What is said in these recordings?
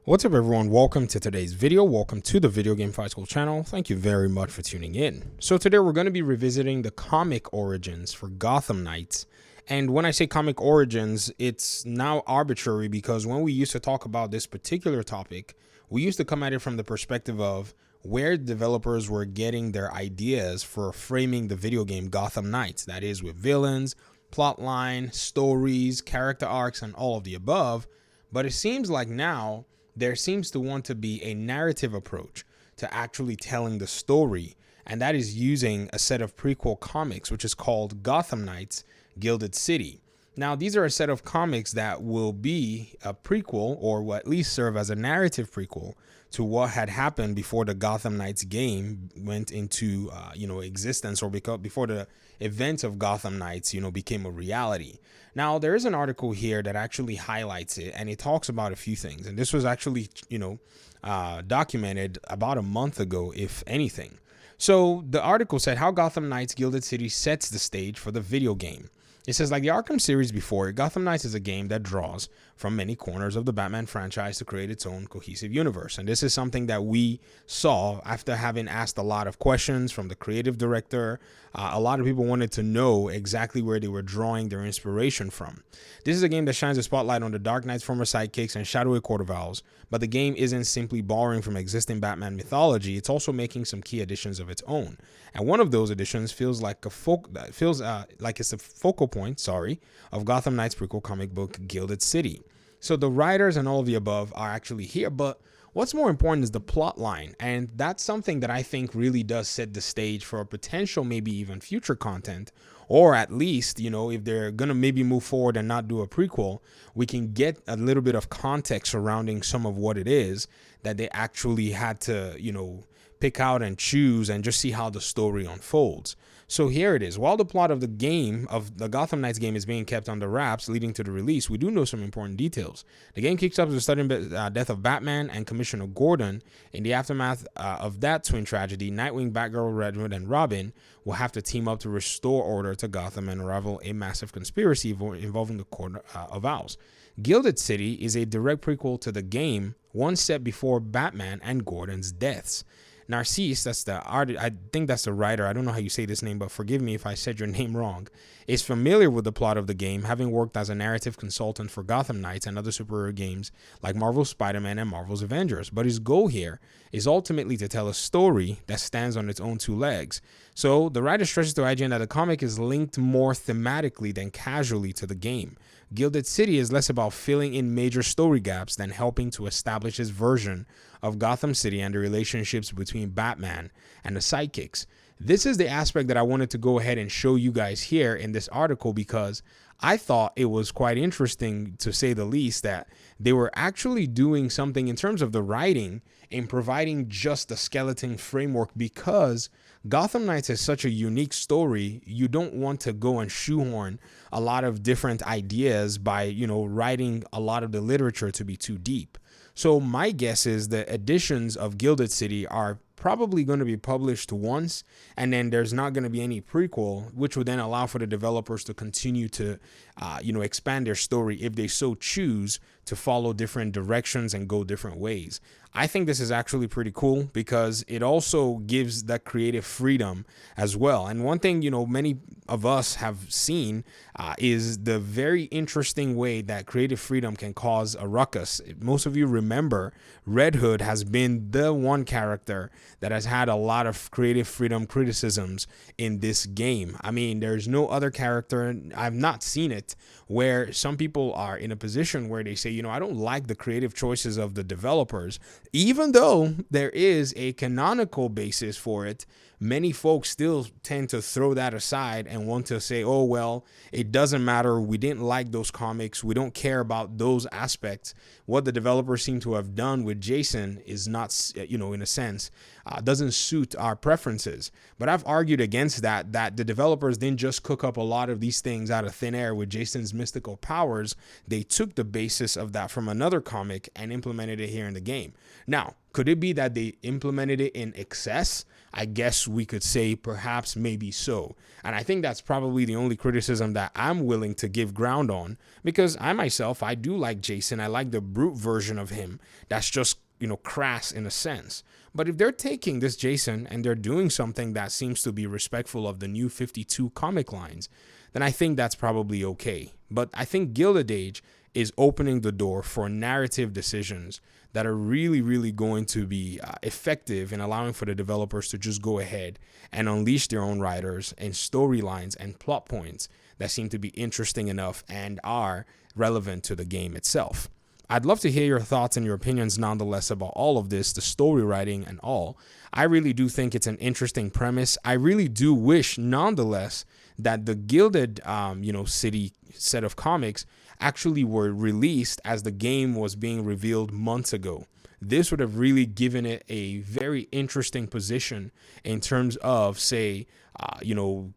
What's up everyone, welcome to today's video. Welcome to the Video Game Fight School channel. Thank you very much for tuning in. So today we're going to be revisiting the comic origins for Gotham Knights. And when I say comic origins, it's now arbitrary because when we used to talk about this particular topic, we used to come at it from the perspective of where developers were getting their ideas for framing the video game Gotham Knights. That is with villains, plotline, stories, character arcs, and all of the above. But it seems like now there seems to want to be a narrative approach to actually telling the story, and that is using a set of prequel comics, which is called Gotham Knights Gilded City. Now, these are a set of comics that will be a prequel, or will at least serve as a narrative prequel to what had happened before the Gotham Knights game went into existence, or before the events of Gotham Knights became a reality. Now, there is an article here that actually highlights it, and it talks about a few things, and this was actually documented about a month ago, if anything. So the article said how Gotham Knights Gilded City sets the stage for the video game. It says, like the Arkham series before, Gotham Knights is a game that draws from many corners of the Batman franchise to create its own cohesive universe. And this is something that we saw after having asked a lot of questions from the creative director. A lot of people wanted to know exactly where they were drawing their inspiration from. This is a game that shines a spotlight on the Dark Knight's former sidekicks and shadowy Court of Owls, but the game isn't simply borrowing from existing Batman mythology. It's also making some key additions of its own. And one of those additions feels like it's a focal point, of Gotham Knights prequel comic book Gilded City. So the writers and all of the above are actually here, but what's more important is the plot line, and that's something that I think really does set the stage for a potential maybe even future content, or at least, if they're going to maybe move forward and not do a prequel, we can get a little bit of context surrounding some of what it is that they actually had to, pick out and choose and just see how the story unfolds. So here it is. While the plot of the game, of the Gotham Knights game, is being kept under wraps leading to the release, we do know some important details. The game kicks off with the sudden death of Batman and Commissioner Gordon. In the aftermath of that twin tragedy, Nightwing, Batgirl, Red Hood, and Robin will have to team up to restore order to Gotham and unravel a massive conspiracy involving the Court of Owls. Gilded City is a direct prequel to the game, one step before Batman and Gordon's deaths. Narcisse, that's the artist, I think that's the writer, I don't know how you say this name, but forgive me if I said your name wrong, is familiar with the plot of the game, having worked as a narrative consultant for Gotham Knights and other superhero games like Marvel's Spider-Man and Marvel's Avengers. But his goal here is ultimately to tell a story that stands on its own two legs. So the writer stresses to IGN that the comic is linked more thematically than casually to the game. Gilded City is less about filling in major story gaps than helping to establish his version of Gotham City and the relationships between Batman and the sidekicks. This is the aspect that I wanted to go ahead and show you guys here in this article, because I thought it was quite interesting, to say the least, that they were actually doing something in terms of the writing in providing just the skeleton framework, because Gotham Knights is such a unique story. You don't want to go and shoehorn a lot of different ideas by, writing a lot of the literature to be too deep. So my guess is the editions of Gilded City are probably going to be published once, and then there's not going to be any prequel, which would then allow for the developers to continue to, expand their story if they so choose to follow different directions and go different ways. I think this is actually pretty cool because it also gives that creative freedom as well. And one thing, many of us have seen is the very interesting way that creative freedom can cause a ruckus. Most of you remember Red Hood has been the one character that has had a lot of creative freedom criticisms in this game. I mean, there's no other character, I've not seen it, where some people are in a position where they say, I don't like the creative choices of the developers. Even though there is a canonical basis for it, many folks still tend to throw that aside and want to say, oh, well, it doesn't matter. We didn't like those comics. We don't care about those aspects. What the developers seem to have done with Jason is not, in a sense, doesn't suit our preferences. But I've argued against that the developers didn't just cook up a lot of these things out of thin air with Jason's mystical powers. They took the basis of that from another comic and implemented it here in the game. Now, Could it be that they implemented it in excess? I guess we could say perhaps maybe so. And I think that's probably the only criticism that I'm willing to give ground on, because I myself, I do like Jason. I like the brute version of him. That's just, crass in a sense. But if they're taking this Jason and they're doing something that seems to be respectful of the new 52 comic lines, then I think that's probably okay. But I think Gilded Age is opening the door for narrative decisions that are really, really going to be effective in allowing for the developers to just go ahead and unleash their own writers and storylines and plot points that seem to be interesting enough and are relevant to the game itself. I'd love to hear your thoughts and your opinions nonetheless about all of this, the story writing and all. I really do think it's an interesting premise. I really do wish nonetheless that the Gilded, City set of comics actually were released as the game was being revealed months ago. This would have really given it a very interesting position in terms of, say,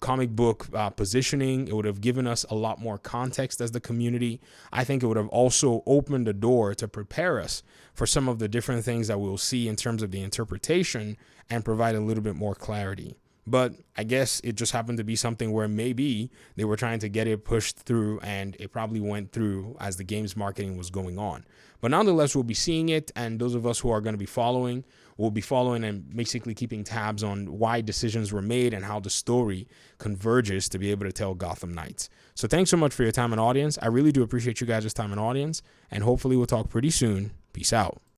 comic book positioning. It would have given us a lot more context as the community. I think it would have also opened the door to prepare us for some of the different things that we'll see in terms of the interpretation and provide a little bit more clarity. But I guess it just happened to be something where maybe they were trying to get it pushed through, and it probably went through as the game's marketing was going on. But nonetheless, we'll be seeing it, and those of us who are going to be following will be following and basically keeping tabs on why decisions were made and how the story converges to be able to tell Gotham Knights. So thanks so much for your time and audience. I really do appreciate you guys' time and audience, and hopefully we'll talk pretty soon. Peace out.